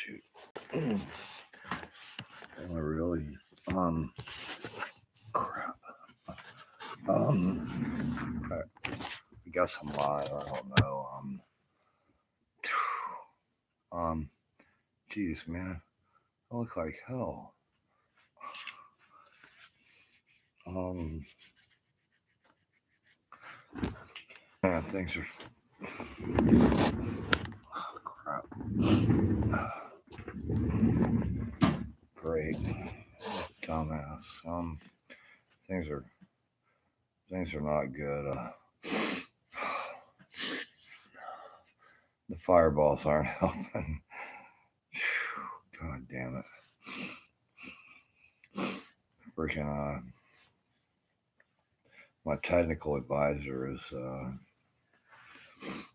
shoot. I really, crap. I guess I'm lying. I don't know. Um, geez, man, I look like hell. Um, man, things are crap. Great, dumbass. Things are things are not good. The fireballs aren't helping. God damn it. Freaking my technical advisor is I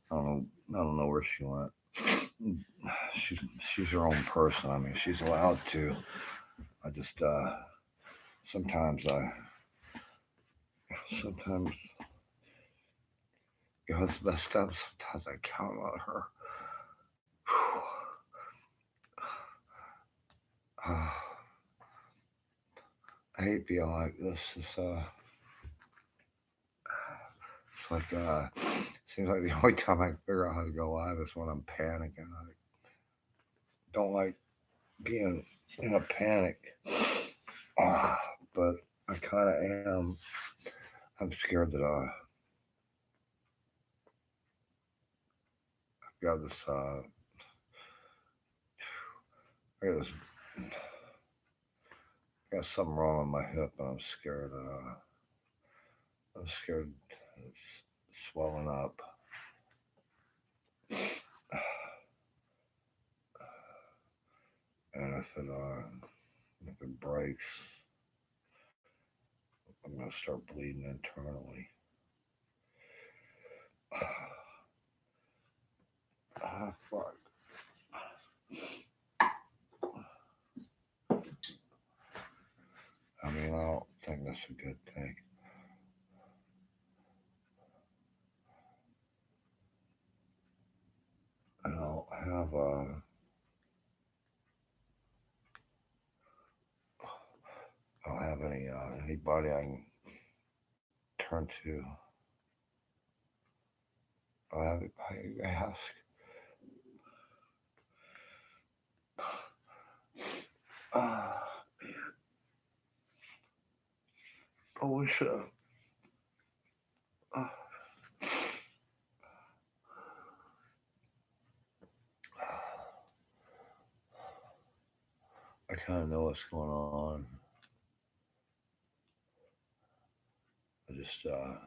don't know where she went. She's she's her own person. I mean, she's allowed to. I just sometimes goes messed up. Sometimes I count on her. I hate being like this. It's like seems like the only time I can figure out how to go live is when I'm panicking. I don't like being in a panic, uh, but I kind of am. I'm scared that I've got this. I got something wrong with my hip, and I'm scared. I'm scared it's swelling up, and if it breaks, I'm gonna start bleeding internally. Fuck. I mean, I don't think that's a good thing. I don't have I don't have anybody I can turn to. I ask. I wish. Uh, I kind of know what's going on. I just I've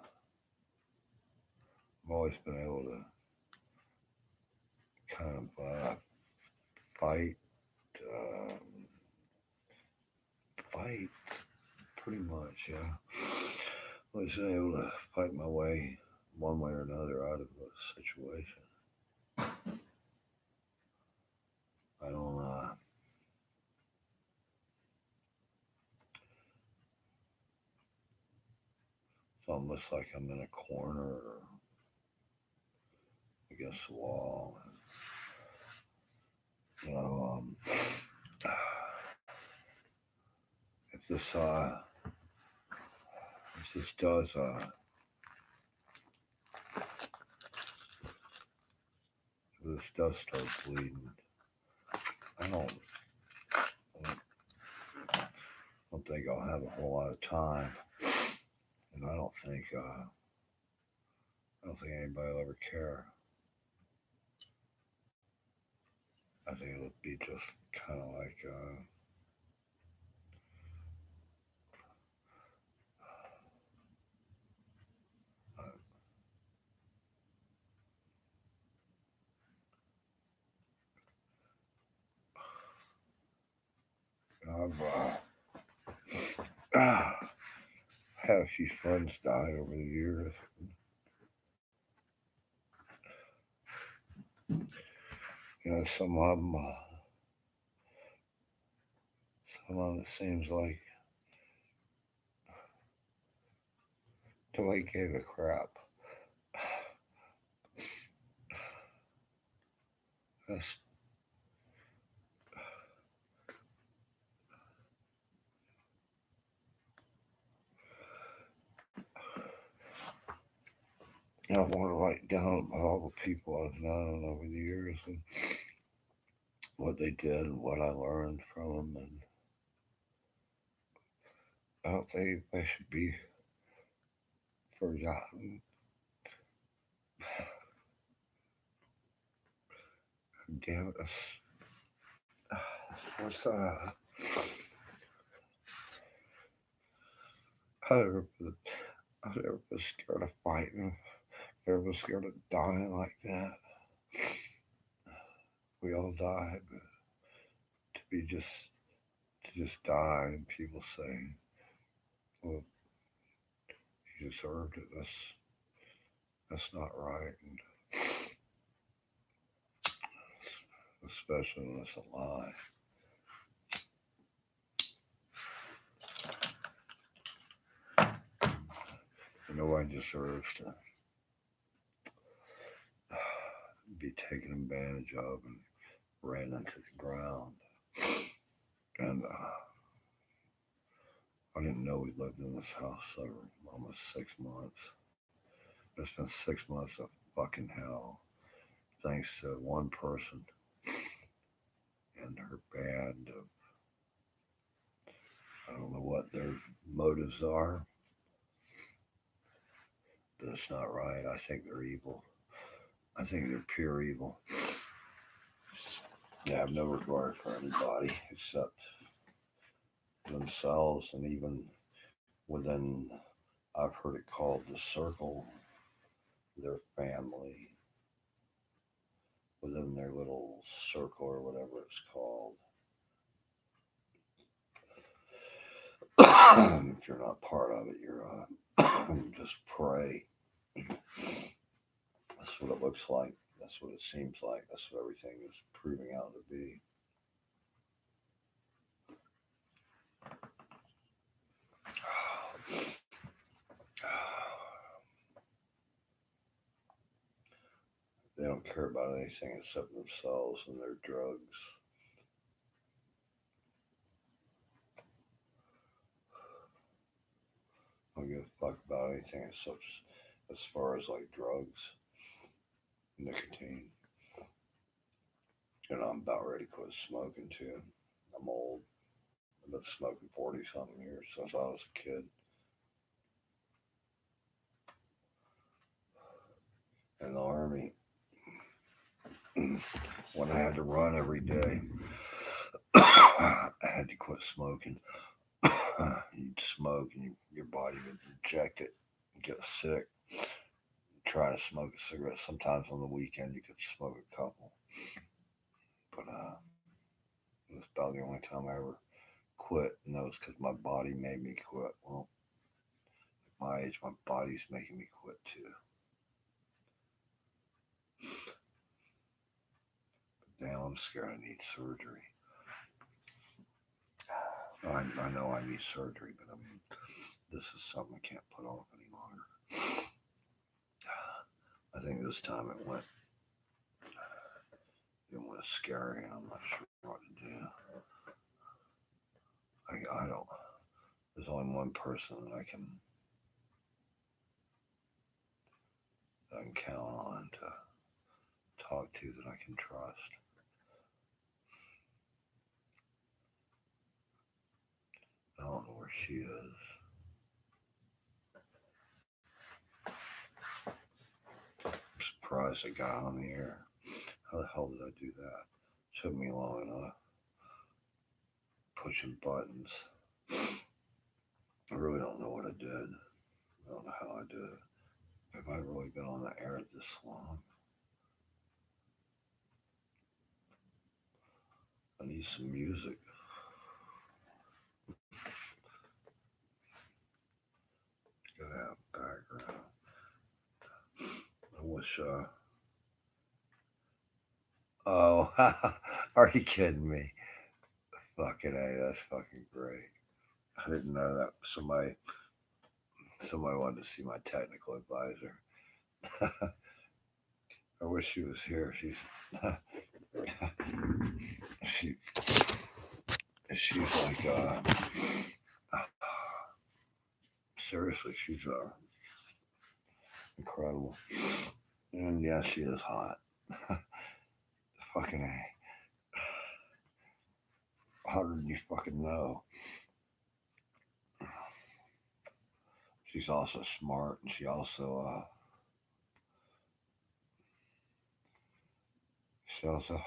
always been able to kind of fight, uh, fight pretty much. Yeah, always been able to fight my way one way or another out of a situation. I don't. It's almost like I'm in a corner or against the wall. You know, if this if this does if this does start bleeding, I don't think I'll have a whole lot of time, and I don't think anybody will ever care. I think it'll be just kind of like I've had a few friends die over the years. You know, some of it seems like nobody gave a crap. That's I want to write down all the people I've known over the years and what they did and what I learned from them. And I don't think they should be forgotten. Damn it. What's I never, I never was scared of fighting. Never was scared of dying like that. We all die, but to be just die and people say, well, he deserved it. That's not right. And especially when it's a lie. Nobody deserves to be taken advantage of and ran into the ground. And I didn't know we lived in this house for almost 6 months. It's been 6 months of fucking hell, thanks to one person and her band of, I don't know what their motives are, but it's not right. I think they're evil. I think they're pure evil. They have no regard for anybody except themselves, and even within, I've heard it called the circle, their family, within their little circle or whatever it's called. If you're not part of it, you're just pray. That's what it looks like. That's what it seems like. That's what everything is proving out to be. They don't care about anything except themselves and their drugs. I don't give a fuck about anything except as far as like drugs, nicotine. And I'm about ready to quit smoking too. I'm old. I've been smoking 40 something years since I was a kid. In the army, when I had to run every day, I had to quit smoking. You'd smoke and your body would reject it, get sick. Try to smoke a cigarette. Sometimes on the weekend you could smoke a couple, but it was about the only time I ever quit, and that was because my body made me quit. Well, at my age, my body's making me quit too. But now I'm scared I need surgery. I know I need surgery, but I mean, this is something I can't put off any longer. I think this time it went scary, and I'm not sure what to do. I don't. There's only one person that I can count on to talk to that I can trust. I don't know where she is. I'm surprised I got on the air. How the hell did I do that? Took me long enough. Pushing buttons. I really don't know what I did. I don't know how I did it. Have I really been on the air this long? I need some music. Gotta have background. I wish, oh, are you kidding me? Fucking A, that's fucking great. I didn't know that somebody wanted to see my technical advisor. I wish she was here. She she's like seriously, she's incredible. And yeah, she is hot. Fucking A. Hotter than you fucking know. She's also smart, and she also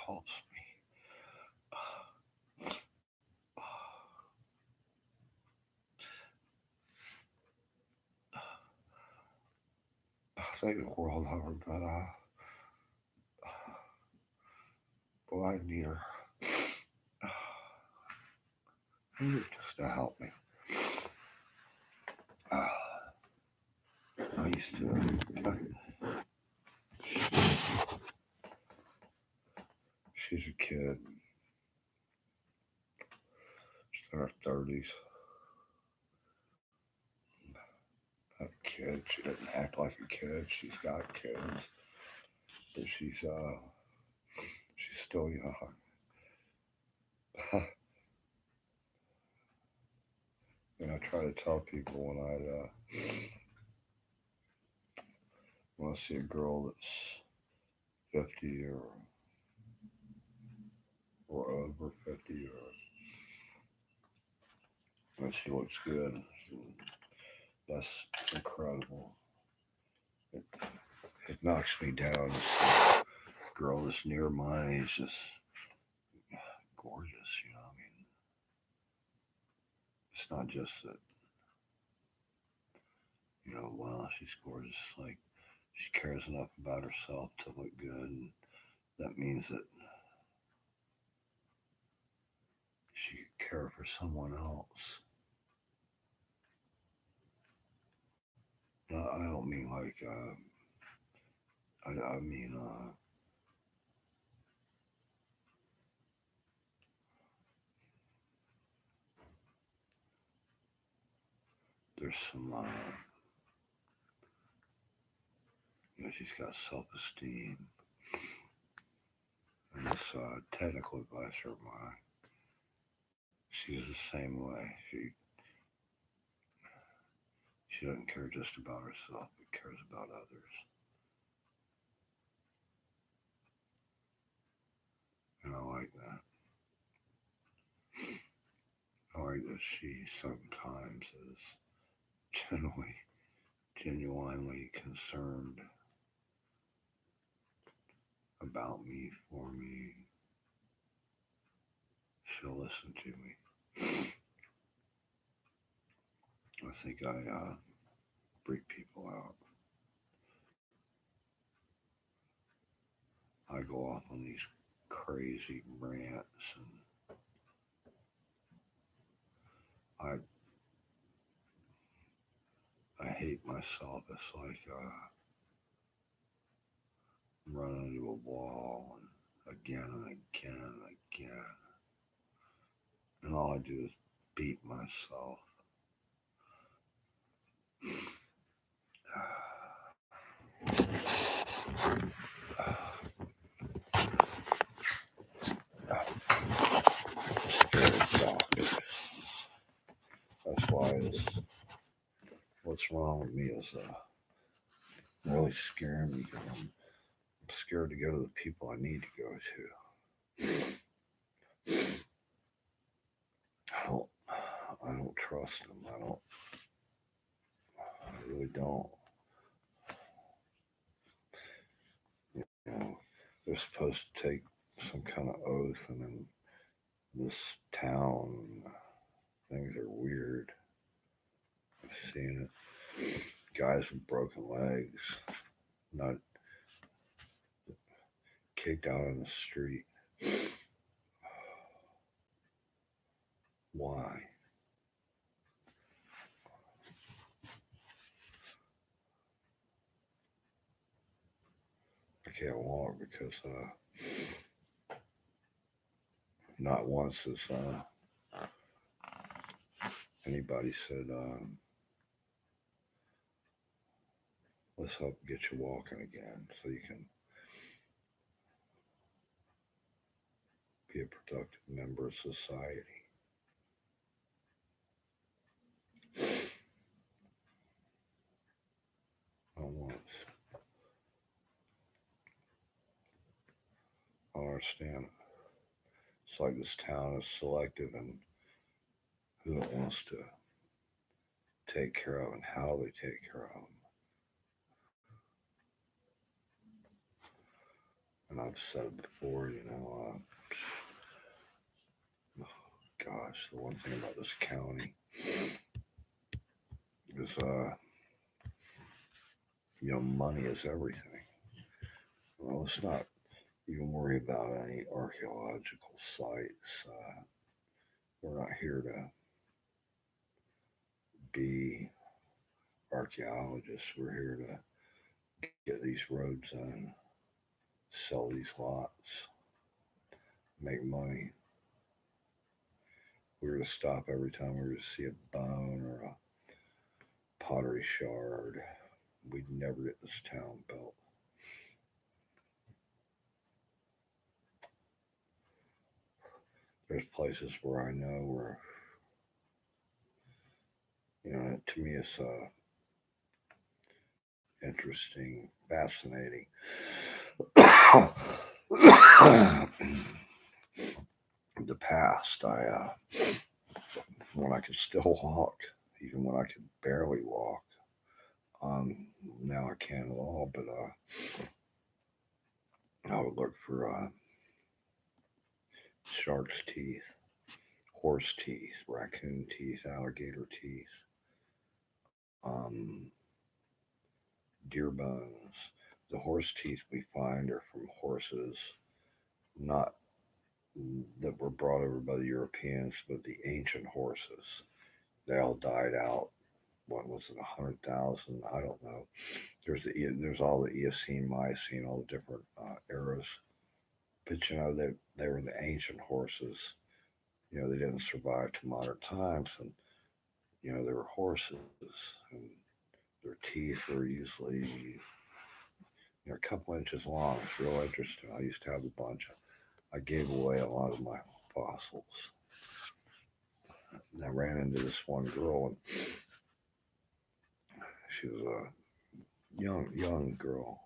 helps me. I think the world over, but I need her. I need her just to help me. I used to. She's a kid. She's in her 30s. Not a kid. She doesn't act like a kid. She's got kids, but she's still young. And I try to tell people when I see a girl that's 50 or over 50 and she looks good. That's incredible. It, it knocks me down. Girl that's near my age is gorgeous, you know. I mean, it's not just that, wow, she's gorgeous. Like, she cares enough about herself to look good, and that means that she could care for someone else. I don't mean like, I mean, there's some, she's got self-esteem. And this technical advisor of mine, she's the same way. She doesn't care just about herself, but cares about others. And I like that. I like that she sometimes is genuinely concerned about me, for me. She'll listen to me. I think I freak people out. I go off on these crazy rants, and I hate myself. It's like run into a wall and again and again and again. And all I do is beat myself. That's why what's wrong with me is really scaring me, because I'm scared to go to the people I need to go to. I don't trust them. I really don't. You know, they're supposed to take some kind of oath, and in this town, things are weird. I've seen it. Guys with broken legs, not kicked out on the street. Why? I can't walk because not once has anybody said, let's help get you walking again so you can be a productive member of society. Not once. don't understand it. It's like this town is selective and who it wants to take care of and how they take care of them. And I've said it before, gosh, the one thing about this county is, money is everything. Well, let's not even worry about any archaeological sites. We're not here to be archaeologists. We're here to get these roads in, sell these lots, make money. We were to stop every time we were to see a bone or a pottery shard. We'd never get this town built. There's places where I know where, to me it's interesting, fascinating. The past, when I could still walk, even when I could barely walk. Now I can't at all, but I would look for shark's teeth, horse teeth, raccoon teeth, alligator teeth, um, deer bones. The horse teeth we find are from horses, not that were brought over by the Europeans, but the ancient horses. They all died out. What was it, 100,000? I don't know. There's all the Eocene, Miocene, all the different eras. But they were the ancient horses. They didn't survive to modern times, and they were horses, and their teeth were usually a couple inches long. It's real interesting. I used to have a bunch. I gave away a lot of my fossils. And I ran into this one girl, and she was a young girl.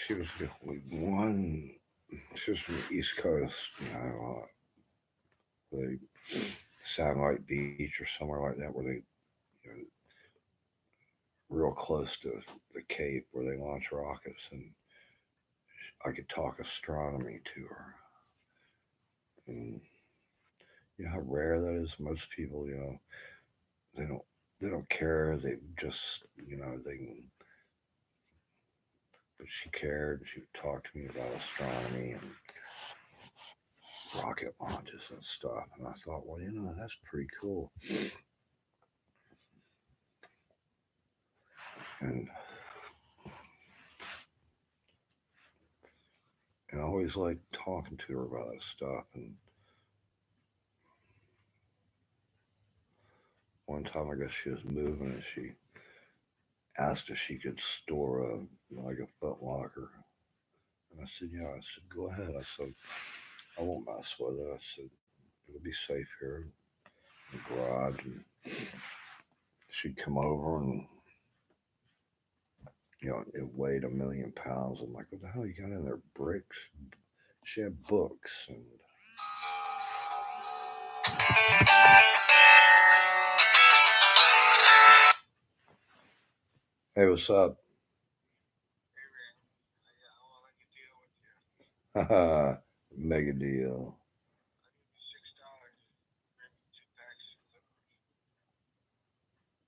She was the one. She was from the East Coast, the Satellite Beach or somewhere like that, where real close to the Cape where they launch rockets, and I could talk astronomy to her. And you know how rare that is. Most people, they don't care. They just, they can. But she cared. She would talk to me about astronomy and rocket launches and stuff. And I thought, well, that's pretty cool. And I always liked talking to her about that stuff. And one time, I guess she was moving, and she asked if she could store a foot locker. And I said, yeah. I said, go ahead. I said, I won't mess with it. I said, it'll be safe here in the garage. And she'd come over, and it weighed 1,000,000 pounds. I'm like, what the hell you got in there? Bricks? She had books and. Hey, what's up? Mega deal.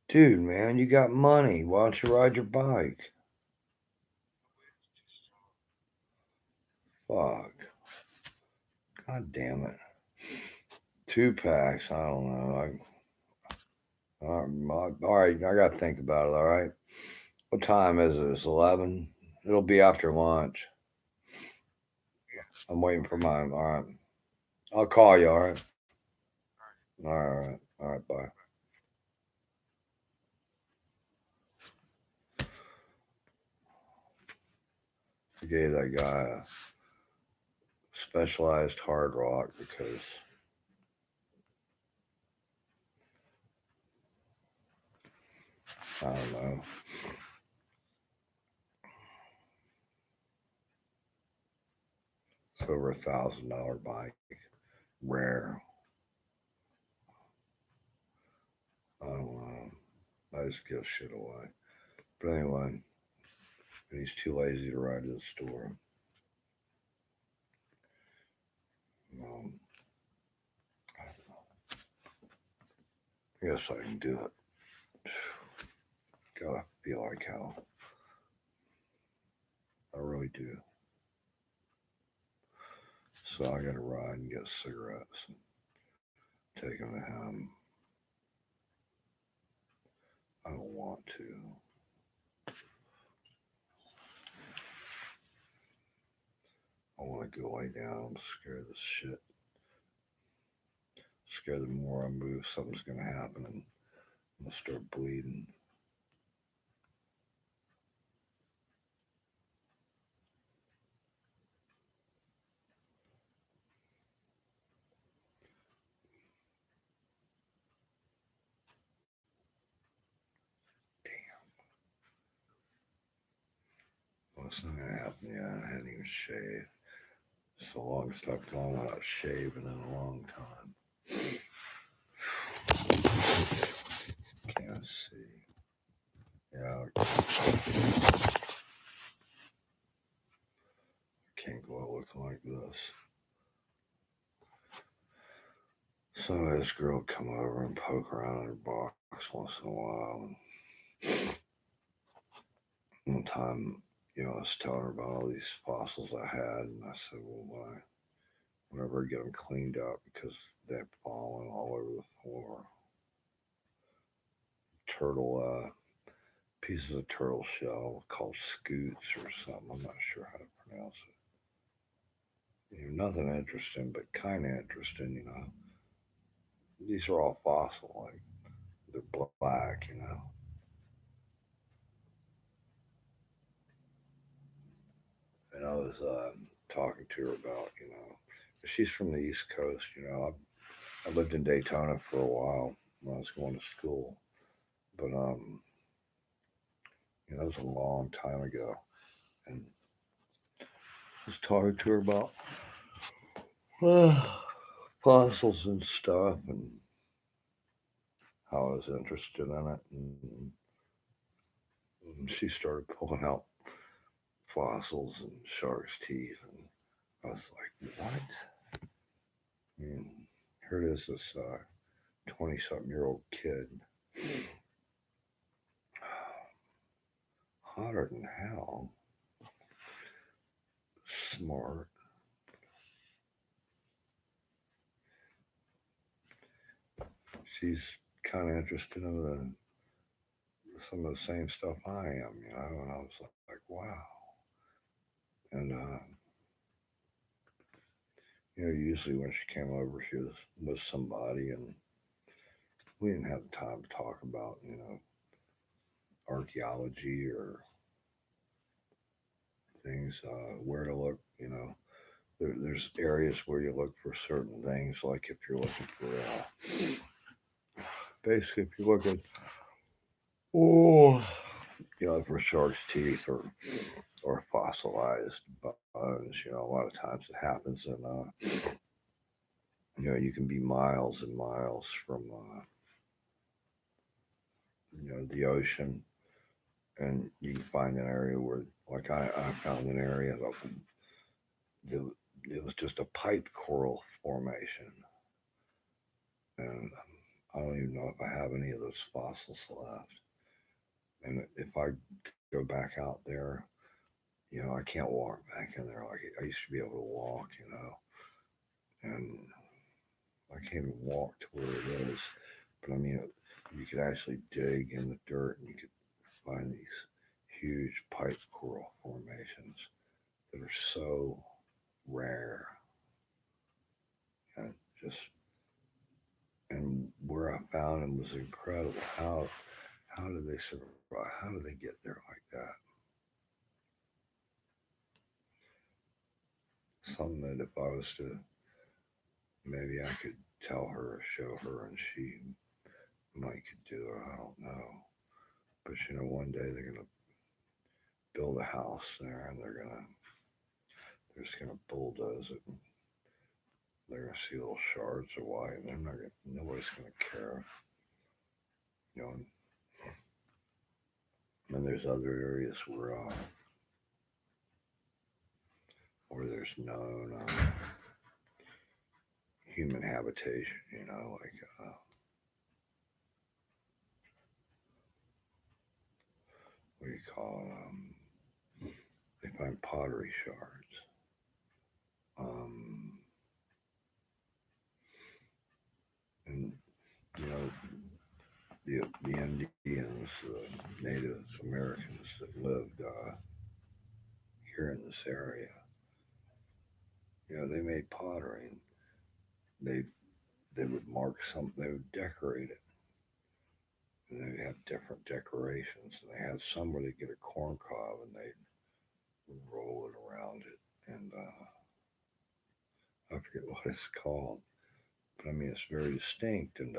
Dude, man, you got money. Why don't you ride your bike? Fuck. God damn it. 2 packs. I don't know. All right, I got to think about it, all right? What time is it? It's 11? It'll be after lunch. I'm waiting for mine. All right. I'll call you, all right? All right. All right, bye. I gave that guy a specialized hard rock because I don't know. It's over $1,000 bike, rare. I don't know. I just give shit away. But anyway, and he's too lazy to ride to the store. Um, I guess I can do it. Gotta feel like hell. I really do. So I gotta ride and get cigarettes and take them to him. I don't want to. I want to go lay down. I'm scared of shit. Scared the more I move, something's gonna happen and I'm gonna start bleeding. Well, it's not gonna happen yet. I hadn't even shaved. It's the longest I've gone without shaving in a long time. Can't see. Yeah, can't go out looking like this. So this girl would come over and poke around in her box once in a while. And one time, I was telling her about all these fossils I had, and I said, well, whenever I get them cleaned up because they're falling all over the floor. Turtle, pieces of turtle shell called scoots or something. I'm not sure how to pronounce it. Nothing interesting, but kind of interesting. These are all fossil, like they're black. And I was talking to her about. She's from the East Coast. I lived in Daytona for a while when I was going to school, but that was a long time ago, and I was talking to her about fossils and stuff, and how I was interested in it, and she started pulling out fossils and shark's teeth, and I was like, what? And here it is, this 20-something-year-old kid, hotter than hell, smart. She's kind of interested in some of the same stuff I am. And I was like, wow. And usually when she came over, she was with somebody, and we didn't have time to talk about archaeology or things, where to look. There's areas where you look for certain things, like if you're looking for, basically, if you're looking, oh, for shark's teeth or fossilized bones. A lot of times it happens, and you can be miles and miles from the ocean, and you can find an area where, like I found an area that it was just a pipe coral formation, and I don't even know if I have any of those fossils left. And if I go back out there, I can't walk back in there like I used to be able to walk, and I can't even walk to where it is. But I mean, you could actually dig in the dirt and you could find these huge pipe coral formations that are so rare, and just and where I found them was incredible. How did they survive? How did they get there like that? Something that if I was to, maybe I could tell her or show her, and she might could do it. I don't know. But one day they're gonna build a house there, and they're just gonna bulldoze it. And they're gonna see little shards of white, and they're not gonna. Nobody's gonna care. You know. And there's other areas where there's known human habitation. You know, like what do you call it? They find pottery shards. Um, and you know, the Indians, the Native Americans that lived here in this area, you know, they made pottery. They they would mark some. They would decorate it, and they have different decorations. And they had some where they get a corn cob and they roll it around it, and I forget what it's called, but I mean it's very distinct. And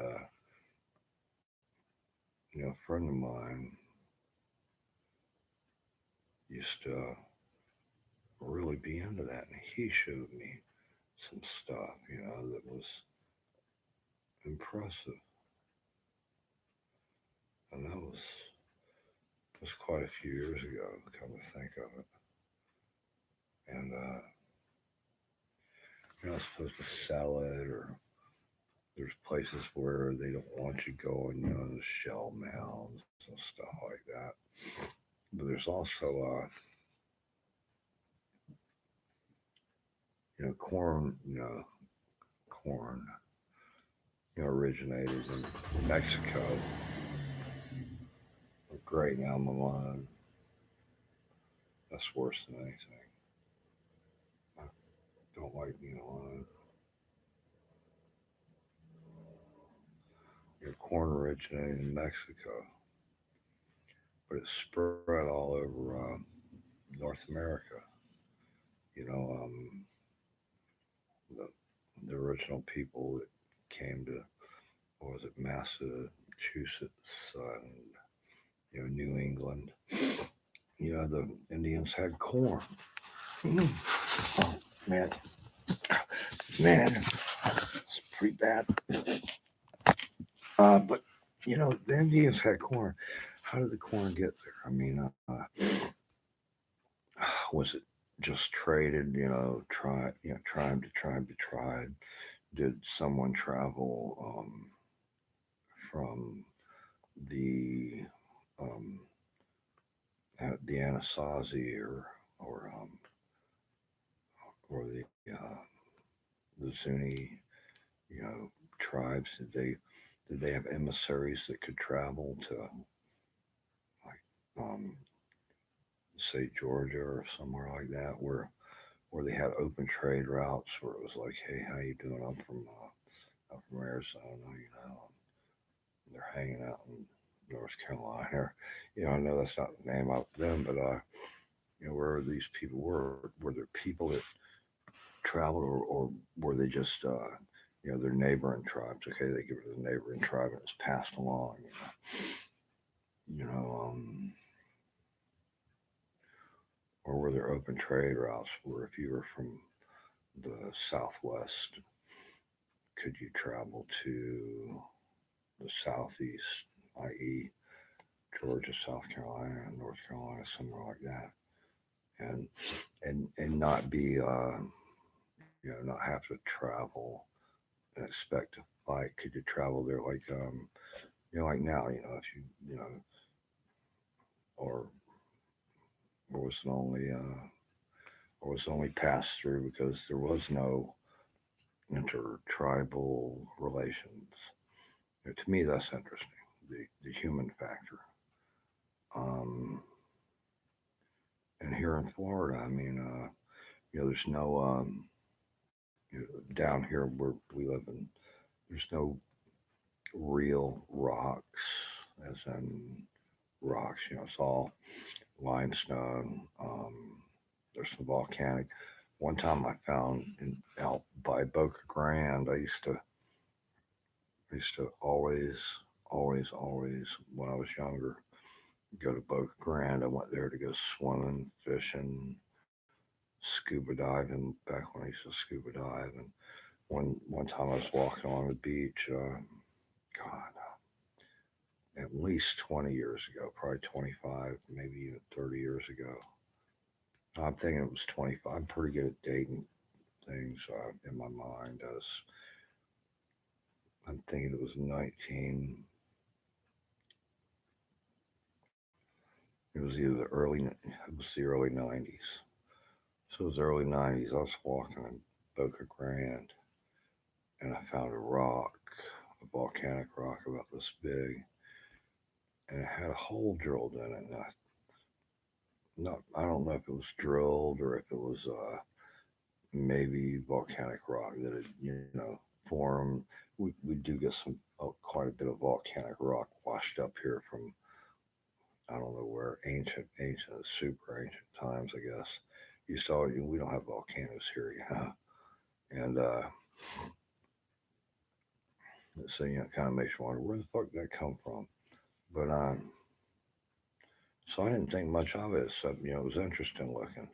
you know, a friend of mine used to really be into that, and he showed me some stuff, you know, that impressive, and that was quite a few years ago. Come to think of it, and you're not supposed to sell it, or there's places where they don't want you going, you know, the shell mounds and stuff like that. But there's also, you know, corn, you know, originated in Mexico. A great alma mater. That's worse than anything. I don't like being alone. You know, corn originated in Mexico, but it spread all over North America. You know, the the original people that came to, what was it, Massachusetts, and you know, New England. You know, the Indians had corn. Mm. Oh man, man, it's pretty bad. But you know, the Indians had corn. How did the corn get there? I mean, was it just traded? You know, tribe to tribe to tribe. Did someone travel from the um, the Anasazi or or the Zuni, you know, tribes? Did they have emissaries that could travel to, like, um, say Georgia or somewhere like that, where they had open trade routes where it was like, hey, how you doing? I'm from Arizona, you know. They're hanging out in North Carolina. Or, you know, I know that's not the name of them, but you know, where these people were there people that traveled, or were they just you know, their neighboring tribes? Okay, they give it to the neighboring tribe and it's passed along. You know, or were there open trade routes where if you were from the Southwest, could you travel to the Southeast, i.e., Georgia, South Carolina, North Carolina, somewhere like that, and and not be you know, not have to travel and expect to fight. Could you travel there like you know, like now, you know, if you know, or was it only passed through because there was no intertribal relations. You know, to me, that's interesting. The human factor. Um, and here in Florida, I mean, you know, there's no you know, down here where we live in. There's no real rocks, as in rocks. You know, it's all limestone. There's some volcanic. One time I found out by Boca Grande. I used to always when I was younger go to Boca Grande. I went there to go swimming, fishing, scuba diving back when I used to scuba dive. And one time I was walking along the beach, God, at least 20 years ago, probably 25, maybe even 30 years ago. I'm thinking it was 25. I'm pretty good at dating things in my mind. I'm thinking it was 19. It was either the early. It was the early 90s. So it was early 90s. I was walking in Boca Grande, and I found a rock, a volcanic rock about this big, and it had a hole drilled in it. And I don't know if it was drilled or if it was maybe volcanic rock that had formed. We do get some quite a bit of volcanic rock washed up here from I don't know where ancient super ancient times I guess. You saw we don't have volcanoes here, and so it kind of makes you wonder where the fuck did that come from. But so I didn't think much of it, except it was interesting looking.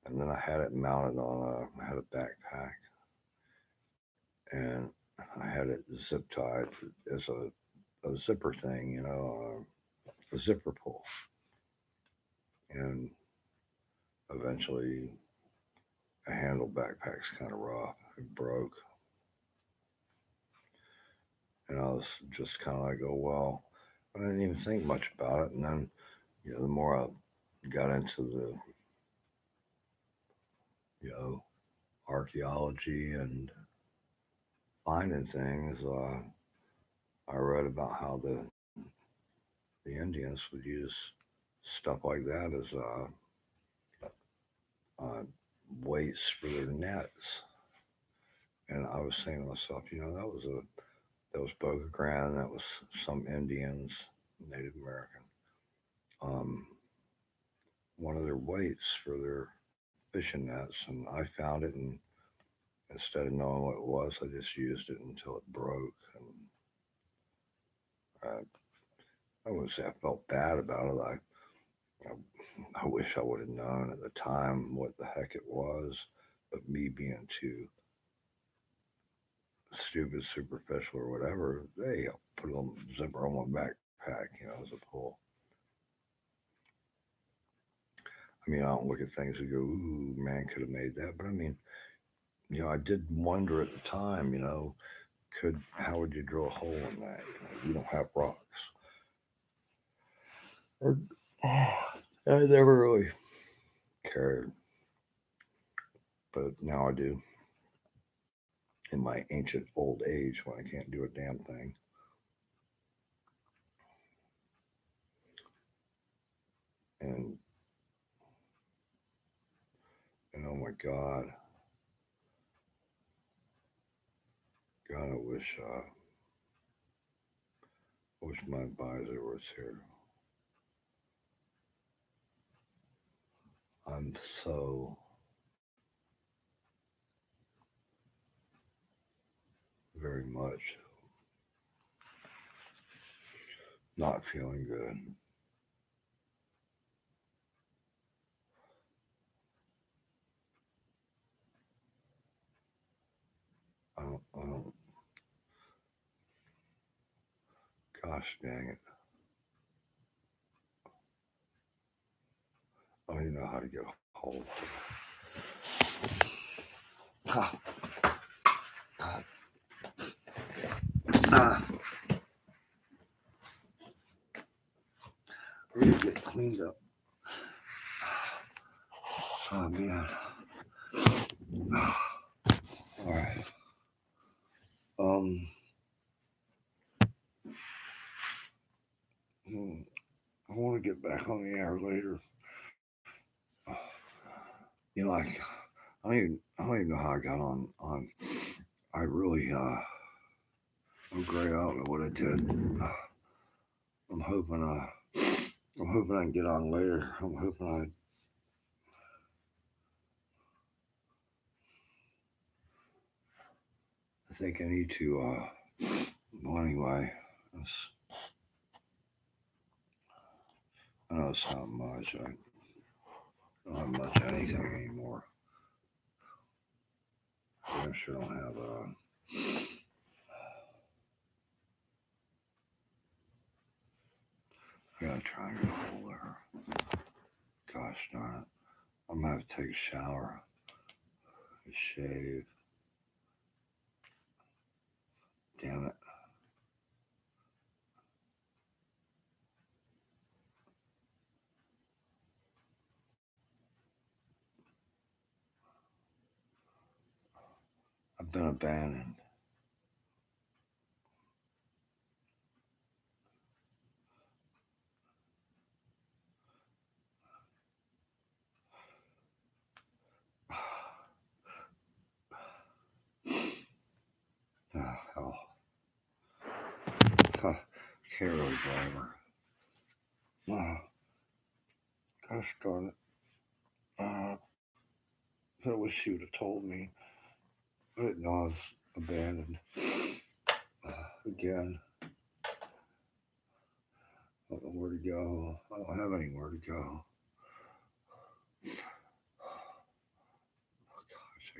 And then I had it mounted on I had a backpack, and I had it zip tied as a zipper thing, a zipper pull. And eventually, a handle backpack's kind of rough. It broke, and I was just kind of like, oh well. I didn't even think much about it. And then, the more I got into the, you know, archaeology and finding things, I read about how the Indians would use stuff like that as uh, weights for their nets. And I was saying to myself, that was Boca Grande, that was some Indians, Native American. Um, One of their weights for their fishing nets, and I found it, and instead of knowing what it was, I just used it until it broke. And I wouldn't say I felt bad about it. I wish I would have known at the time what the heck it was, but me being too stupid, superficial, or whatever, hey, I'll put a little zipper on my backpack, as a pull. I mean, I don't look at things and go, ooh, man, could have made that. But I mean, I did wonder at the time, how would you drill a hole in that? You don't have rocks. I never really cared, but now I do. In my ancient old age, when I can't do a damn thing, and oh my God, God, I wish my advisor was here. I'm so very much not feeling good. I don't, gosh dang it. I don't even know how to get a hold of it. Ah, God. Ah, I need to get cleaned up. Oh, man. All right. Um, I want to get back on the air later. Like I don't even know how I got on. I really I'm great. I don't know what I did. I'm hoping I'm hoping I can get on later. I'm hoping I think I need to well anyway. I know it's not much. I don't have much anything anymore. I sure don't have I gotta try and get a hold of her. Gosh darn it. I'm gonna have to take a shower, a shave. Damn it. I've been abandoned. Oh, hell. Huh. Can't really blame her. Gosh darn it. I wish she would have told me. I didn't know I was abandoned. Again. I don't know where to go. I don't have anywhere to go. Oh, gosh, I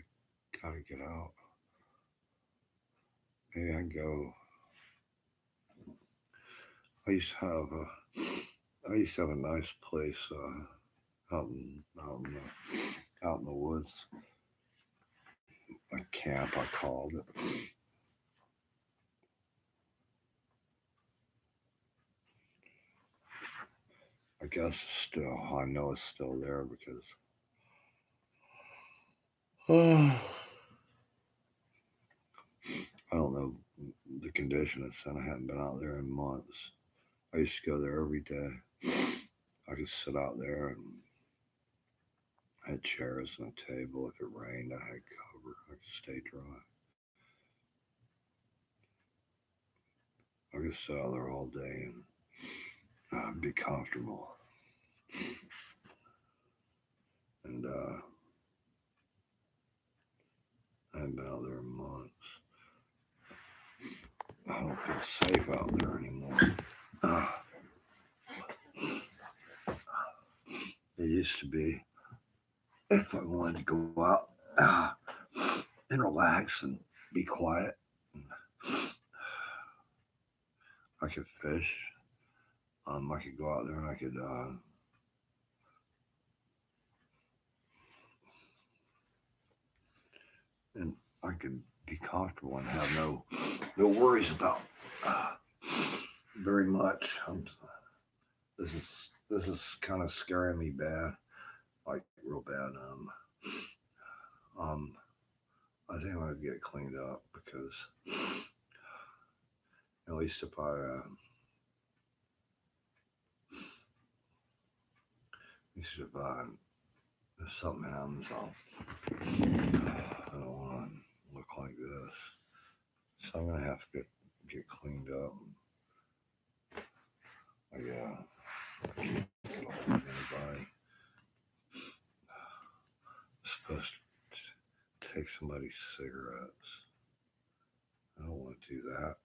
gotta get out. Maybe I can go. I used to have a, I used to have a nice place out in the woods. A camp, I called it. I guess it's still. I know it's still there because I don't know the condition it's in. I haven't been out there in months. I used to go there every day. I could sit out there and had chairs and a table. If it rained, I had cover. I could stay dry. I could sit out there all day and be comfortable. And I haven't been out there in months. I don't feel safe out there anymore. Uh, it used to be if I wanted to go out and relax and be quiet, I could fish. I could go out there and I could and I could be comfortable and have no worries about uh, very much. This is this is kind of scaring me bad, like real bad. Um, I think I'm gonna get cleaned up because at least if something happens, I don't want to look like this. So I'm gonna have to get cleaned up. Anybody supposed to take somebody's cigarettes. I don't want to do that.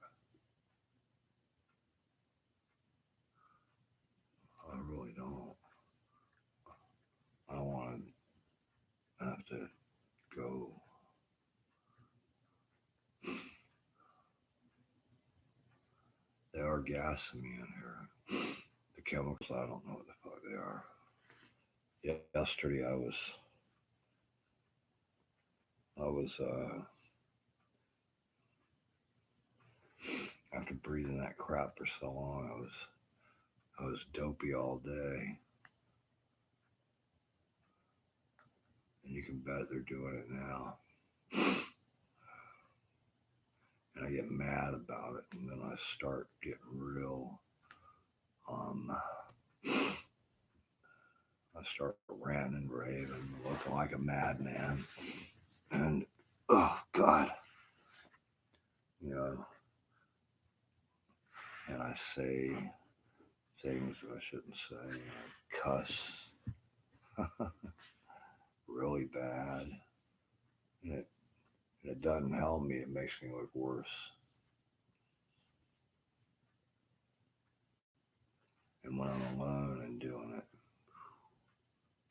I really don't. I don't want to have to go. They are gassing me in here. The chemicals, I don't know what the fuck they are. Yesterday I was after breathing that crap for so long, I was dopey all day. And you can bet they're doing it now. And I get mad about it, and then I start getting real. I start ranting and raving, looking like a madman, and oh God, you know, and I say things that I shouldn't say. I cuss really bad, and it doesn't help me. It makes me look worse. And when I'm alone and doing it,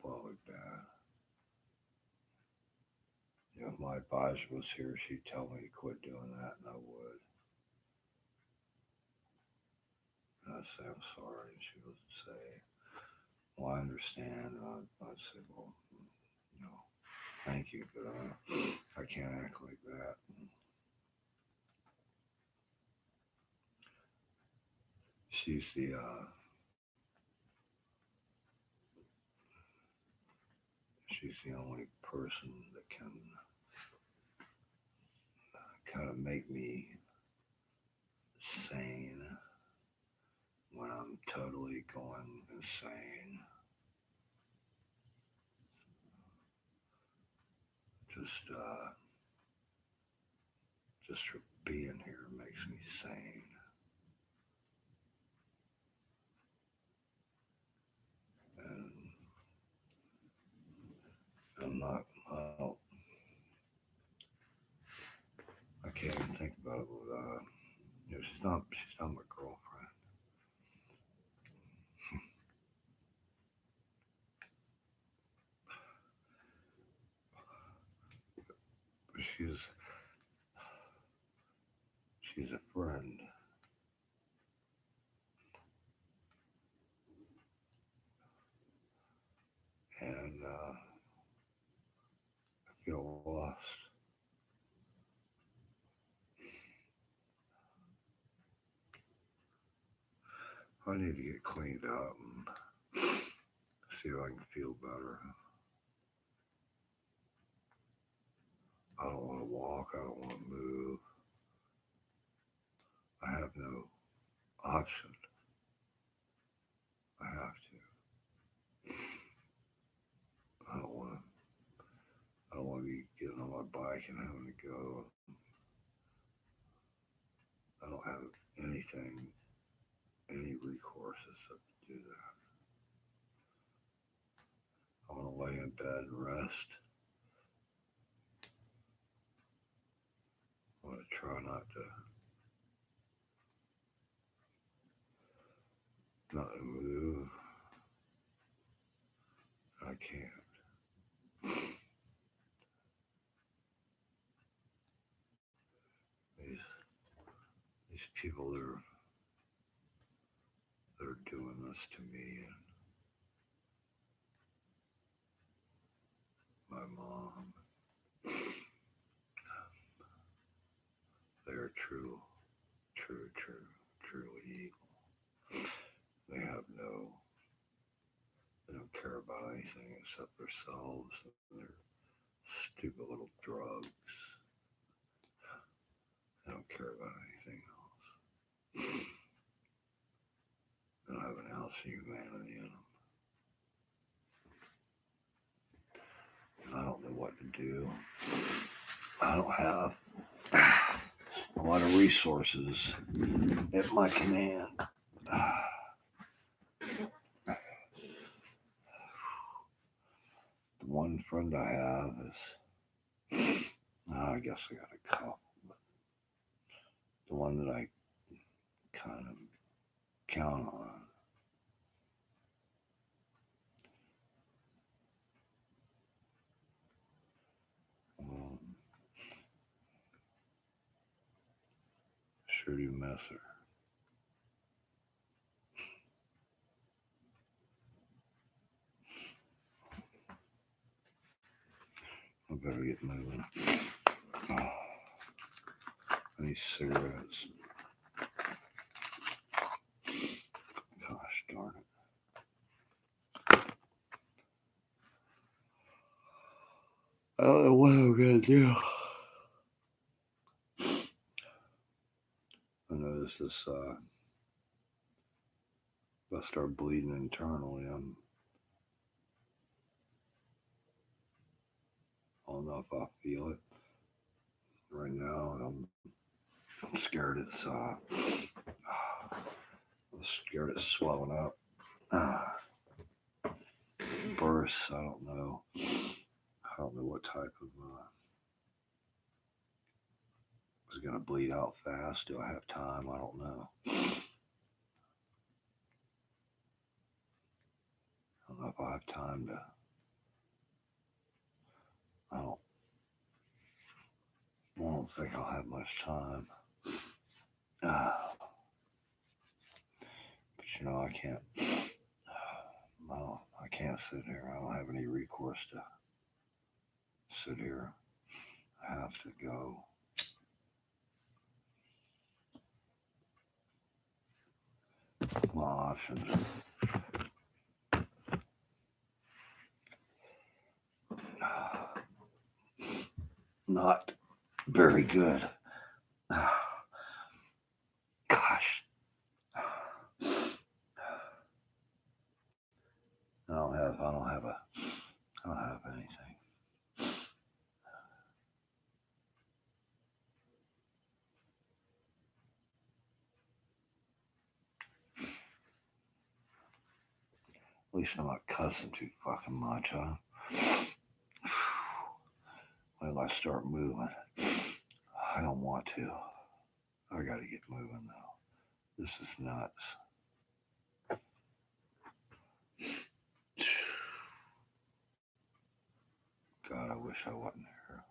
boy, I look bad. my advisor was here, she'd tell me to quit doing that, and I would. And I'd say, I'm sorry. And she would say, well, I understand. And I'd say, well, you know, thank you, but I can't act like that. She's she's the only person that can kind of make me sane when I'm totally going insane. Just just for being here makes me sane. And I'm not. I can't even think about it. But, she's not. She's not my girlfriend. But she's a friend. And I feel lost. I need to get cleaned up and see if I can feel better. I don't want to walk. I don't want to move. I have no option. I have to. I don't want to. I don't want to be getting on my bike and having to go. I don't have anything, any recourse except to do that. I want to lay in bed and rest. I want to try not to move. I can't. These people that are doing this to me and my mom, they're truly evil. They have no, they don't care about anything except themselves and their stupid little drugs. They don't care about anything else. They don't have an ounce of humanity in them. And I don't know what to do. I don't have a lot of resources at my command. The one friend I have is, I guess I got a couple, but the one that I kind of count on. Um, Shruti Messer. I better get moving. Oh, I need cigarettes. Gosh darn it. I don't know what I'm going to do. I noticed this, if I start bleeding internally, I don't know if I feel it. Right now, I'm scared it's swelling up. Bursts, I don't know. I don't know what type of, is going to bleed out fast. Do I have time? I don't know. I don't know if I have time to, I don't, I don't think I'll have much time. But I can't. Well, I can't sit here. I don't have any recourse to sit here. I have to go. My options are not very good. Gosh, I don't have anything. At least I'm not cussing too fucking much, huh? Wait till I start moving. I don't want to. I gotta get moving now. This is nuts. God, I wish I wasn't here.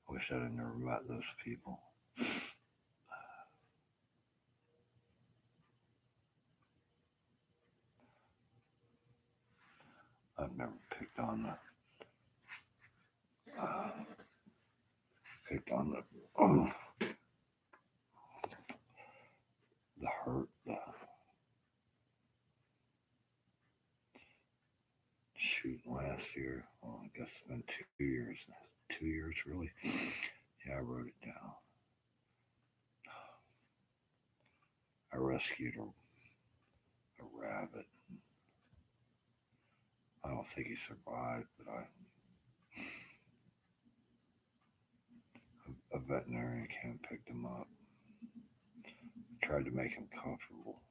I wish I'd have never met those people. I've never picked on the the hurt, shoot last year. Well, I guess it's been 2 years. 2 years, really? Yeah, I wrote it down. I rescued a rabbit. I don't think he survived, but a veterinarian came and picked him up. Tried to make him comfortable.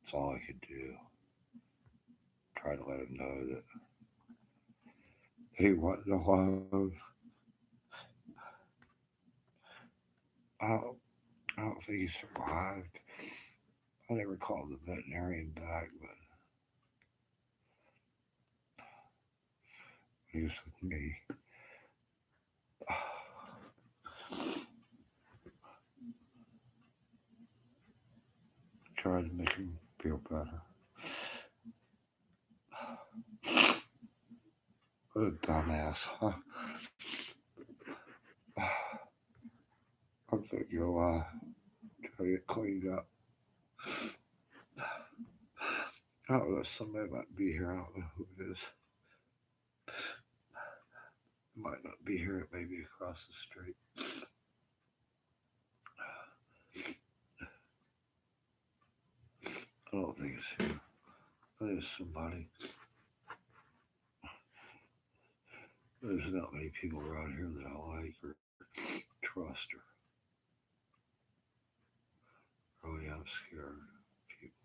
That's all I could do. Tried to let him know that he wasn't alone. I don't, I don't think he survived. I never called the veterinarian back, but he was with me. Tried to make him feel better. What a dumbass, huh? I'm gonna go try to get cleaned up. I don't know, somebody might be here. I don't know who it is. Might not be here, it may be across the street. I don't think it's here. I think it's somebody. There's not many people around here that I like or trust or really I'm scared of people.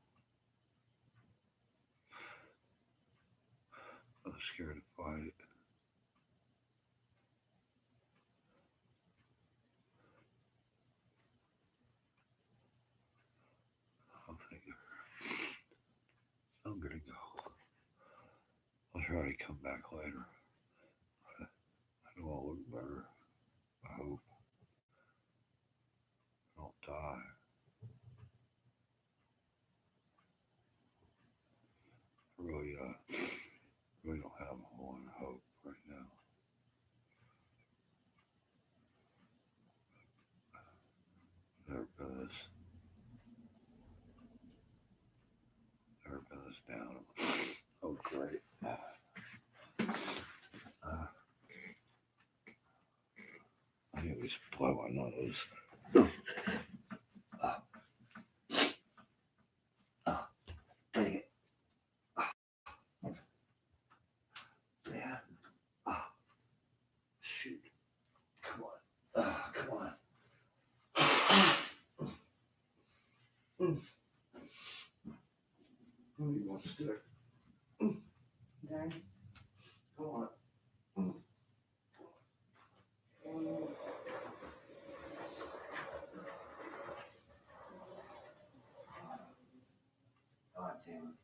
I'm scared to fight. I think I'm gonna go. I'll try to come back later. I know I'll look better. I hope I don't die. I really don't have a whole lot of hope right now. Never been this down. Oh great. I think it was blow my nose. Dang it. Yeah. Shoot. Come on. Come on. Who do you want to stick? Dang. Come on. God damn it.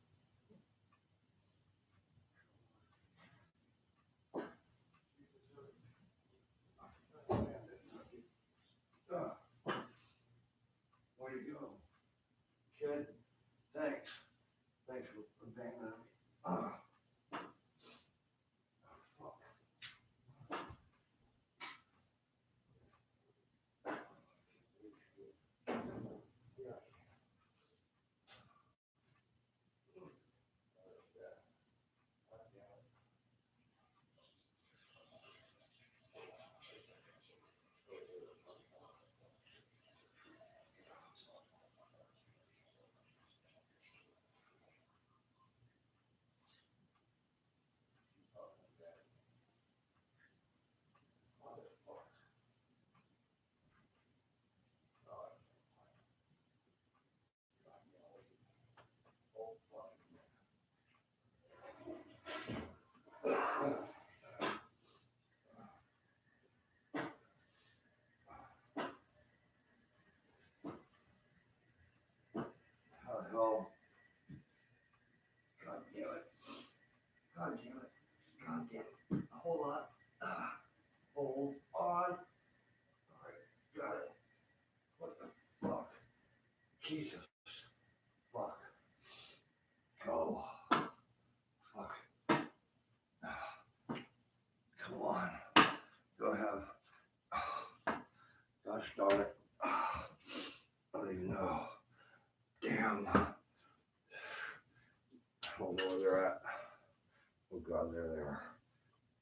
God, they're there.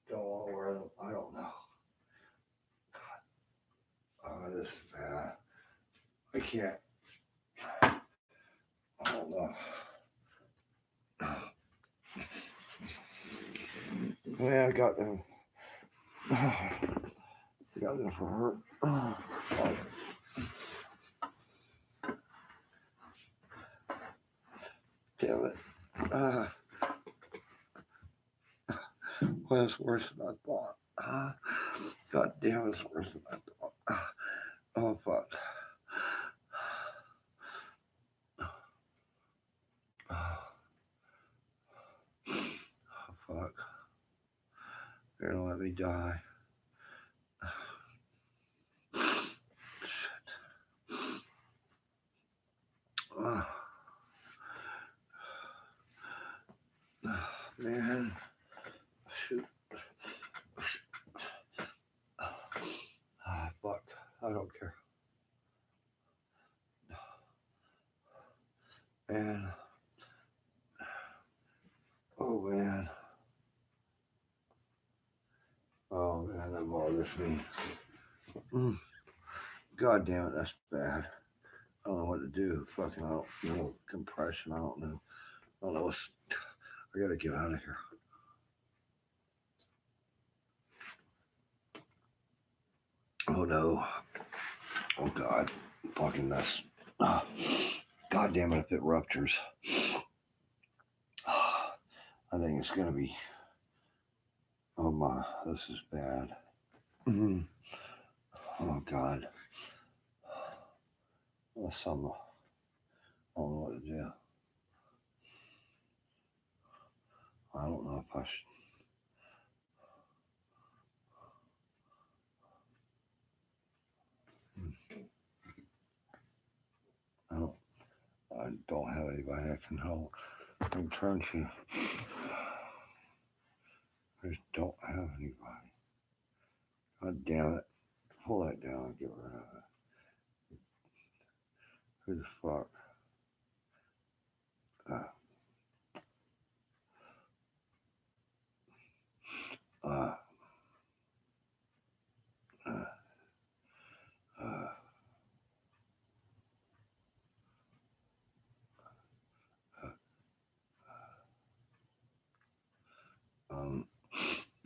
Don't want to wear them. I don't know. Oh, this is bad. I can't. I don't know. Yeah, I got them. Got them for her. Damn it. Well, it's worse than I thought. God damn, it's worse than I thought. Oh, fuck. Oh, fuck. They're gonna let me die. Shit. Man. Shoot. Fuck. I don't care. Man. Oh, man. Oh, man, that bothers me. God damn it, that's bad. I don't know what to do. Fucking, I don't know. Compression, I don't know. I don't know what's. I gotta get out of here. Oh, no. Oh, God. Fucking this. God damn it, if it ruptures. I think it's gonna be. Oh, my. This is bad. Oh, God. That's some. I don't know what to do. I don't know if I should. I don't have anybody that can help. I'm trying to. I just don't have anybody. God damn it. Pull that down and get rid of it. Who the fuck? Uh, uh, uh,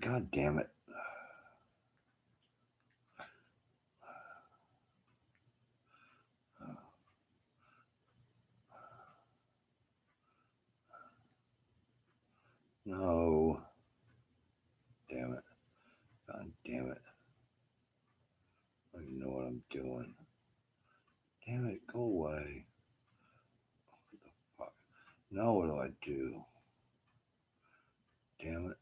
God damn it. No. Damn it. God damn it. I don't even know what I'm doing. Damn it, go away. What the fuck? Now what do I do? Damn it.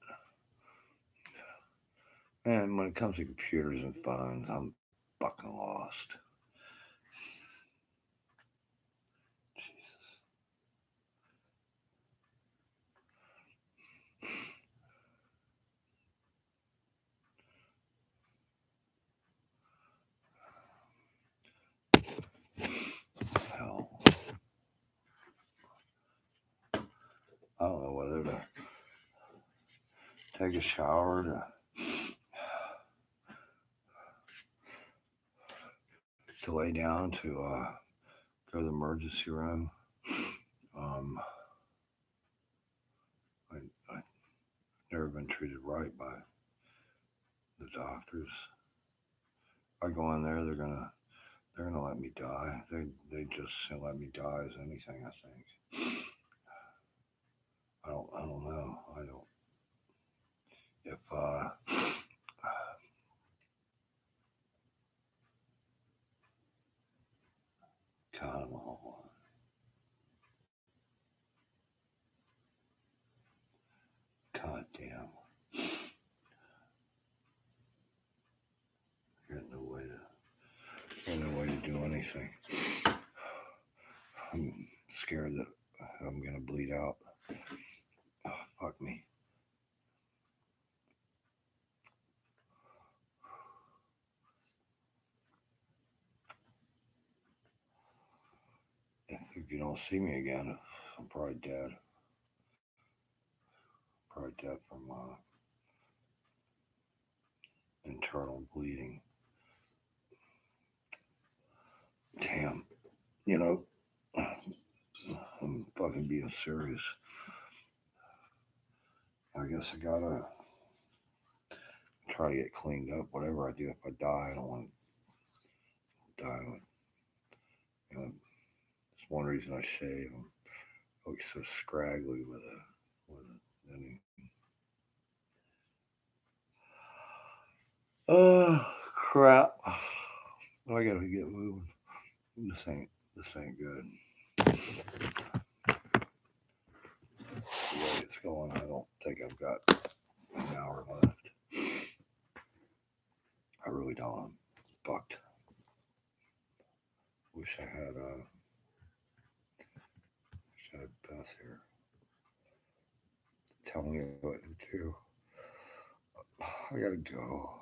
And when it comes to computers and phones, I'm fucking lost. Jesus. Hell. I don't know whether to take a shower, to lay down, to go to the emergency room. I've never been treated right by the doctors. I go in there, they're gonna let me die. They just let me die as anything. I think. I don't know. I don't. If God, God damn. There's no way to do anything. I'm scared that I'm gonna bleed out. Oh, fuck me. If you don't see me again, I'm probably dead. probably dead from internal bleeding. Damn, you know, I'm fucking being serious. I guess I gotta try to get cleaned up. Whatever I do, if I die, I don't want to die with. You know, it's one reason I shave. I'm always so scraggly with any. Oh crap! I gotta get moving. This ain't good. The way it's going, I don't think I've got an hour left. I really don't. I'm fucked. Wish I had Beth here. Tell me what to do. I gotta go.